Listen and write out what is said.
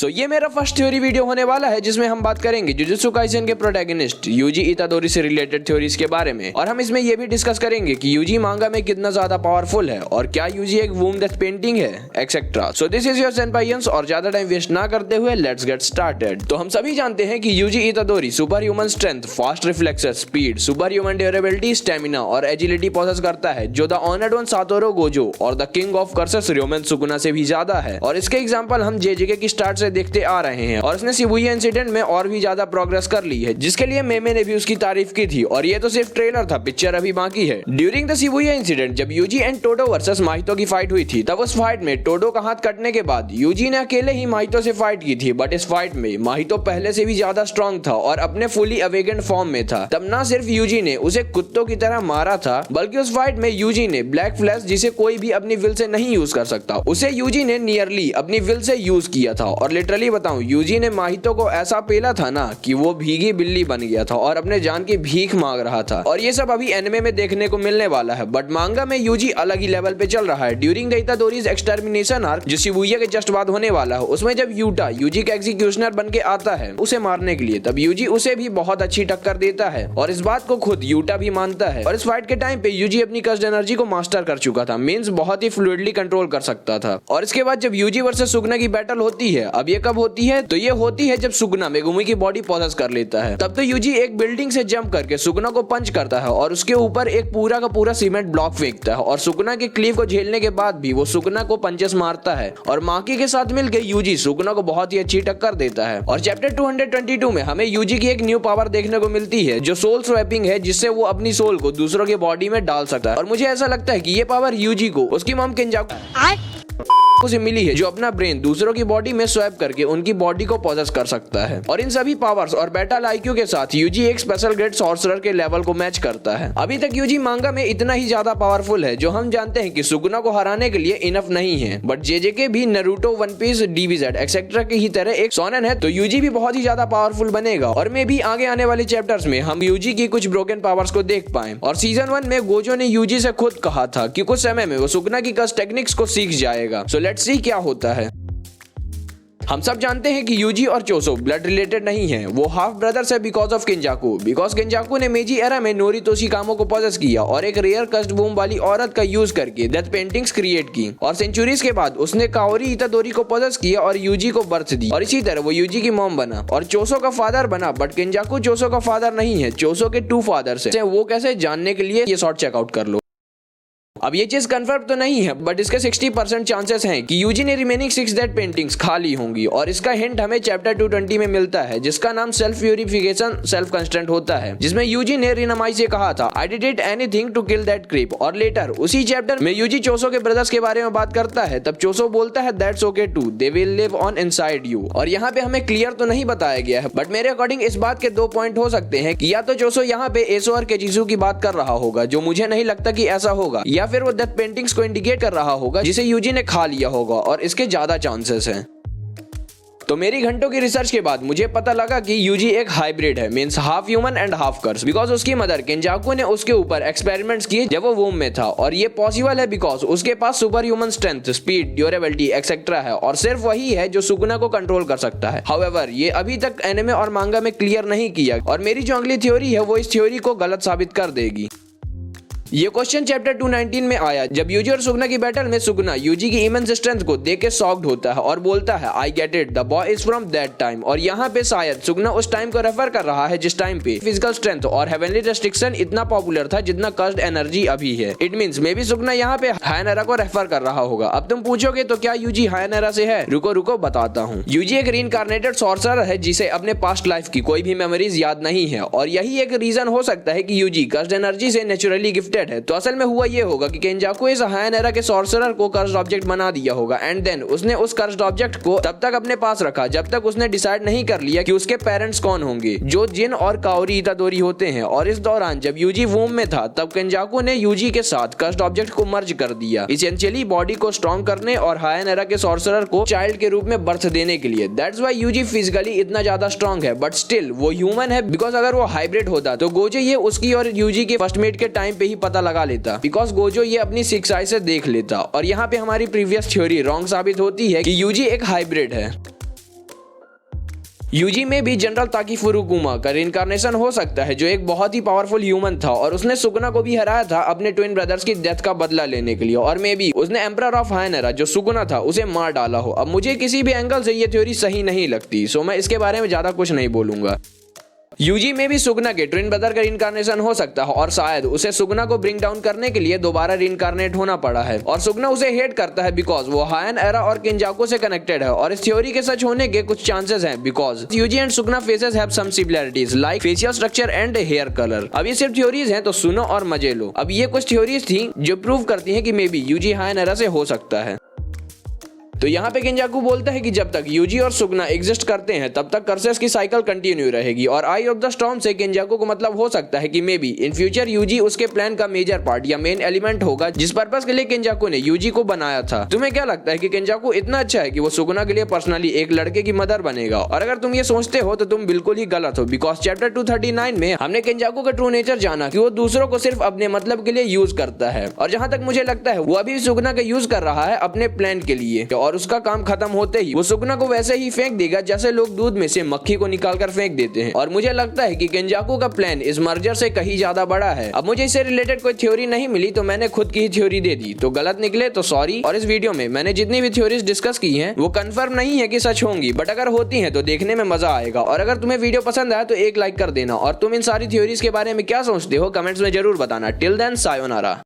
सो ये मेरा first theory video होने वाला है जिसमें हम बात करेंगे जुजुत्सु काइसेन के प्रोटैगनिस्ट यूजी इतादोरी से रिलेटेड थ्योरीज के बारे में, और हम इसमें ये भी डिस्कस करेंगे कि यूजी मांगा में कितना ज्यादा पावरफुल है और क्या यूजी एक वूम डेथ पेंटिंग है etcetera. So this is your सेनपाइयंस और ज्यादा टाइम वेस्ट ना करते हुए लेट्स गेट स्टार्टेड। तो हम सभी जानते हैं कि Yuji Itadori superhuman strength, fast reflexes, speed, superhuman durability, stamina और एजिलिटी पोसेस करता है जो the honoured one Satoru Gojo और the king of curses Ryomen Sukuna से भी ज्यादा है। और इसके एग्जांपल हम जेजेके की स्टार्ट से देखते आ रहे हैं और उसने शिबुया इंसिडेंट में और भी ज्यादा प्रोग्रेस कर ली है, जिसके लिए मेमे ने भी उसकी तारीफ की थी। और ये तो सिर्फ ट्रेलर था, पिक्चर अभी बाकी है। ड्यूरिंग द शिबुया इंसिडेंट जब Yuji and Todo versus Mahito की फाइट हुई थी, तब उस फाइट में टोडो का हाथ कटने के बाद यूजी ने अकेले ही माहितो से फाइट की थी। बट इस फाइट में माहितो पहले से भी ज्यादा स्ट्रॉन्ग था और अपने फुली अवेकेंड फॉर्म में था। तब ना सिर्फ यूजी ने उसे कुत्तों की तरह मारा था, बल्कि उस फाइट में यूजी ने ब्लैक फ्लैश, जिसे कोई भी अपनी विल से नहीं यूज कर सकता, उसे यूजी ने नियरली अपनी विल से यूज किया था। और लिटरली बताऊं, यूजी ने माहितो को ऐसा पेला था ना कि वो भीगी बिल्ली बन गया था और अपने जान की भीख मांग रहा था। और ये सब अभी एनिमे में देखने को मिलने वाला है, बट मांगा में यूजी अलग ही लेवल पे चल रहा है। ड्यूरिंग द इतादोरीज एक्सटर्मिनेशन आर्क जो शिबुया के जस्ट बाद होने वाला है, उसमें जब यूटा यूजी का एग्जीक्यूशनर बन के आता है उसे मारने के लिए, तब यूजी उसे भी बहुत अच्छी टक्कर देता है और इस बात को खुद यूटा भी मानता है। और इस फाइट के टाइम पे यूजी अपनी कर्स्ड एनर्जी को मास्टर कर चुका था, मींस बहुत ही फ्लूइडली कंट्रोल कर सकता था। और इसके बाद जब यूजी वर्सेस सुगना की बैटल होती है, अब ये कब होती है? तो ये होती है जब सुगना मेगुमी की बॉडी पोसेस कर लेता है। तब तो यूजी एक बिल्डिंग से जंप करके सुगना को पंच करता है और उसके ऊपर एक पूरा का पूरा सीमेंट ब्लॉक फेंकता है और सुगना के क्लीव को झेलने के बाद भी वो सुगना को पंचेस मारता है और माकी के साथ मिलकर यूजी सुगना को बहुत ही अच्छी टक्कर देता है। और चैप्टर 222 में हमें यूजी की एक न्यू पावर देखने को मिलती है जो सोल स्वैपिंग है, जिससे वो अपनी सोल को दूसरों के बॉडी में डाल सकता है। और मुझे ऐसा लगता है कि ये पावर यूजी को उसकी मॉम किंजाकू से मिली है, जो अपना ब्रेन दूसरों की बॉडी में स्वैप करके उनकी बॉडी को पोजेस कर सकता है। और इन सभी पावर्स और बैटल आईक्यू के साथ यूजी एक स्पेशल ग्रेड सॉर्सरर के लेवल को मैच करता है। अभी तक यूजी मांगा में इतना ही ज्यादा पावरफुल है जो हम जानते हैं कि सुगुना को हराने के लिए इनफ नहीं है। बट जेजेके भी नारुतो, वन पीस, डीबीजेड एक्सेट्रा की ही तरह एक शोनेन है, तो यूजी भी बहुत ही ज्यादा पावरफुल बनेगा। और मे भी आगे आने वाले चैप्टर्स में हम यूजी की कुछ ब्रोकन पावर्स को देख पाए। और सीजन 1 में गोजो ने यूजी से खुद कहा था कि कुछ समय में वो सुगुना की कर्स टेक्निक्स को सीख जाएगा। सो लेट्स सी क्या होता है। हम सब जानते हैं कि यूजी और चोसो ब्लड रिलेटेड नहीं है, वो हाफ ब्रदर्स है बिकॉज ऑफ किंजाकू। बिकॉज किंजाकू ने मेजी एरा में नोरी तोशिकामो को पोजेस किया और एक रेयर कस्ट वूम वाली औरत का यूज करके डेथ पेंटिंग्स क्रिएट की। और सेंचुरीज के बाद उसने काओरी इतादोरी को पोजेस किया और यूजी को बर्थ दी। और इसी तरह वो यूजी की मॉम बना और चोसो का फादर बना। बट किंजाकू चोसो का फादर नहीं है, चोसो के 2 फादर्स हैं। वो कैसे जानने के लिए ये शॉर्ट चेकआउट कर लो। अब ये चीज कंफर्म तो नहीं है, बट इसके 60% चांसेस हैं कि यूजी ने रिमेनिंग 6 डेड पेंटिंग्स खाली होंगी। और इसका हिंट हमें चैप्टर 220 में मिलता है, जिसका नाम सेल्फ प्यूरिफिकेशन सेल्फ कंस्टेंट होता है, जिसमें यूजी ने रिनामाई से कहा था I did anything to kill that creep. और लेटर उसी चैप्टर में यूजी चोसो के ब्रदर्स के बारे में बात करता है, तब चोसो बोलता है that's okay too, they will live on inside you. और यहाँ पे हमें क्लियर तो नहीं बताया गया है, बट मेरे अकॉर्डिंग इस बात के 2 पॉइंट हो सकते हैं कि या तो चोसो यहाँ पे एसो और केजिसु की बात कर रहा होगा, जो मुझे नहीं लगता कि ऐसा होगा, या फिर वो डेथ पेंटिंग्स को इंडिकेट कर रहा होगा जिसे यूजी ने खा लिया होगा, और इसके ज्यादा चांसेस हैं। तो मेरी घंटों की रिसर्च के बाद मुझे पता लगा कि यूजी एक हाइब्रिड है, means half human and half curse. Because उसकी मदर किंजाकू ने उसके ऊपर एक्सपेरिमेंट्स किए जब वो वूम में था, और ये पॉसिबल है बिकॉज उसके पास superhuman strength, speed, durability etcetera है, और सिर्फ वही है जो सुगुना को कंट्रोल कर सकता है। हाउएवर ये अभी तक एनिमे और मांगा में क्लियर नहीं किया, और मेरी जो अगली थ्योरी है वो इस थ्योरी को गलत साबित कर देगी। ये क्वेश्चन चैप्टर 219 में आया जब यूजी और सुगना की बैटल में सुगना यूजी की इमेंस स्ट्रेंथ को देख के शॉक्ड होता है और बोलता है I get it, the boy is from that time. और यहाँ पे शायद सुगना उस टाइम को रेफर कर रहा है जिस टाइम पे फिजिकल स्ट्रेंथ और हेवनली रेस्ट्रिक्शन इतना पॉपुलर था जितना कर्स्ड एनर्जी अभी है। इट मींस मे बी सुगना यहाँ पे हायनेरा को रेफर कर रहा होगा। अब तुम पूछोगे तो क्या यूजी हायनेरा से है? रुको रुको बताता हूँ। यूजी एक रीइंकार्नेटेड सॉर्सरर है जिसे अपने पास्ट लाइफ की कोई भी मेमोरीज याद नहीं है, और यही एक रीजन हो सकता है कि यूजी कर्स्ड एनर्जी से नेचुरली गिफ्टेड है। तो असल में हुआ ये होगा कि केंजाकू इस हायनेरा के सॉर्सरर को कर्स्ड ऑब्जेक्ट बना दिया होगा, एंड देन उसने उस कर्स्ड ऑब्जेक्ट को तब तक अपने पास रखा जब तक उसने डिसाइड नहीं कर लिया कि उसके पेरेंट्स कौन होंगे, जो जिन और काओरी इतादोरी होते हैं। और इस दौरान जब यूजी वूम में था तब केंजाकू ने यूजी के साथ कर्स्ड ऑब्जेक्ट को मर्ज कर दिया, इसेंशियली बॉडी को स्ट्रॉन्ग करने और हायनेरा के सॉर्सरर को चाइल्ड के रूप में बर्थ देने के लिए। दैट्स व्हाई यूजी फिजिकली इतना ज्यादा स्ट्रॉन्ग है, बट स्टिल वो ह्यूमन है। बिकॉज अगर वो हाइब्रिड होता तो गोजो ये उसकी और यूजी के फर्स्ट मेट के टाइम पे ही पता लगा लेता, बिकॉज गोजो ये अपनी 6 आई से देख लेता। और यहाँ पे हमारी प्रीवियस थ्योरी रॉन्ग साबित होती है कि यूजी एक हाइब्रिड है। यूजी में भी जनरल ताकी फुरुकुमा का रिइंकार्नेशन हो सकता है, जो एक बहुत ही पावरफुल ह्यूमन था और उसने सुगुना को भी हराया था अपने ट्विन ब्रदर्स की डेथ का बदला लेने के लिए, और मे बी उसने एम्परर ऑफ हायनेरा जो सुगुना था उसे मार डाला हो। अब मुझे किसी भी एंगल से ये थ्योरी सही नहीं लगती, सो मैं इसके बारे में ज्यादा कुछ नहीं बोलूंगा। यूजी में भी सुगना के ट्विन ब्रदर का रिइंकार्नेशन हो सकता है और शायद उसे सुगना को ब्रिंग डाउन करने के लिए दोबारा रिइंकार्नेट होना पड़ा है, और सुगना उसे हेट करता है बिकॉज वो हायन एरा और किंजाको से कनेक्टेड है, और इस थ्योरी के सच होने के कुछ चांसेस हैं because Yuji and Sukuna faces have some similarities like facial structure and hair colour. अब ये सिर्फ थ्योरीज हैं, तो सुनो और मजे लो। अब ये कुछ थ्योरीज थी जो प्रूव करती है कि मे बी यूजी हायन एरा से हो सकता है। तो यहाँ पे किंजाकू बोलता है कि जब तक यूजी और सुगना एग्जिस्ट करते हैं तब तक कर्सेस की साइकिल कंटिन्यू रहेगी, और आई ऑफ द स्टॉर्म से किंजाकू को मतलब हो सकता है कि maybe in future Yuji उसके प्लान का मेजर पार्ट या मेन एलिमेंट होगा जिस पर्पस के लिए किंजाकू ने यूजी को बनाया था। तुम्हें क्या लगता है कि किंजाकू इतना अच्छा है कि वो सुगना के लिए पर्सनली एक लड़के की मदर बनेगा? और अगर तुम ये सोचते हो तो तुम बिल्कुल ही गलत हो, बिकॉज चैप्टर 239 में हमने किंजाकू का ट्रू नेचर जाना कि वो दूसरों को सिर्फ अपने मतलब के लिए यूज करता है, और जहां तक मुझे लगता है वो अभी सुगना का यूज कर रहा है अपने प्लान के लिए, और उसका काम खत्म होते ही वो सुगना को वैसे ही फेंक देगा जैसे लोग दूध में से मक्खी को निकालकर फेंक देते हैं। और मुझे लगता है कि किंजाकू का प्लान इस मर्जर से कहीं ज्यादा बड़ा है। अब मुझे इससे रिलेटेड कोई थ्योरी नहीं मिली तो मैंने खुद की ही थ्योरी दे दी, तो गलत निकले तो सॉरी। और इस वीडियो में मैंने जितनी भी थ्योरीज डिस्कस की हैं वो कंफर्म नहीं है कि सच होंगी, बट अगर होती हैं तो देखने में मजा आएगा। और अगर तुम्हें वीडियो पसंद आया तो एक लाइक कर देना, और तुम इन सारी थ्योरीज के बारे में क्या सोचते हो कमेंट्स में जरूर बताना। Till then sayonara.